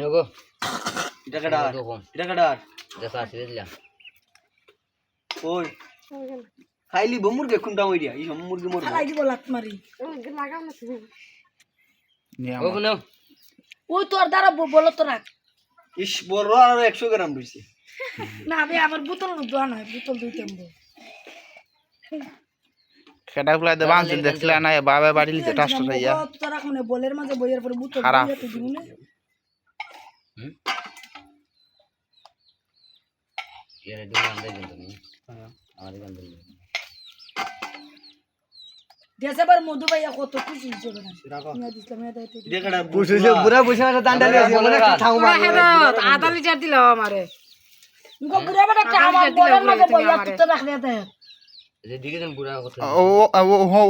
নেগো এটা কাটার এটা কাটার দেখা আছে দিলাম ওই খাইলি বমুরগে কোনটা মইরিয়া এই সব মুরগি মরবে খালাই দিব লাত মারি লাগাম না ও কোন ওই তোর দ্বারা বলো তো রাখ ইস বড় আর 100 গ্রাম রইছে না আমি আবার বোতল দোয়া নয় বোতল দুইতে আনবো খেটা ফুলাই দে বাঁচল দেখলে না বাবা বাড়ি লিতে টাস্ট হইয়া তোর রাখ মানে বলের মাঝে বইয়ের পরে বোতল খারাপ। দিয়ে তুই দিবি না এর দিলাম দেই তুমি আমার গান দিল দেশে বার মধু ভাইয়া কত খুশি হইছে না রাখো নিয়া দিছলাম এটা দিতে এটা কাটার বুঝছে বুড়া বুঝছে না দান্ডালি আছে মানে ঠাউ মার আধা লিটার দিল আমারে গো বুড়া বড় একটা আমার বলের মাঝে বইয়া তুই তো রাখ দে যে দিকে তুমি বুড়া কথা ও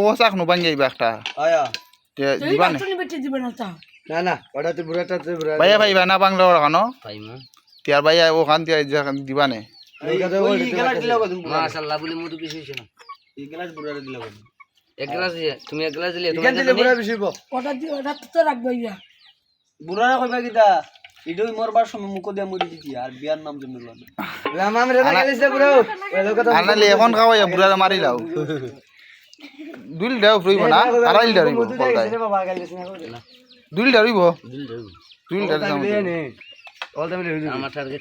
ও চাকনু বাঙ্গি যাইবা একটা আয়া তে তুই দিবা না বাটুনি বেটি দিবে না তা না না ওটা তুই বুড়াটা তুই বুড়া ভাইয়া ভাইবা না বাংলা ওখানো পাইমু তিয়ার ভাইয়া ওখান দিয়ে দিবা নে এই গ্লাস দিলা কত মাশাআল্লাহ বলে মধু বেশি হইছে না এই গ্লাস বুড়ারে দিলা কত এক গ্লাস দিয়ে তুমি এক গ্লাস দিলে এখান থেকে বুড়া বেশিব ওটা দি ওটা তো রাখ বইয়া বুড়ারা কইবা কিতা ইডই মরবার সময় মুখ দিয়া মরি দিতি আর বিয়ার নাম জন্য লনা রামাম রে না গেলিস বুড়া ওই লোক কথা আনালে এখন খাওয়াইয়া বুড়ারে মারি লাও দুইল দাও ফ্রিব না আড়াইল দাও বলতাই বাবা গেলিস না দুইল দাও দিল দাও দুইল দাও নে অল টাইম আমার টার্গেট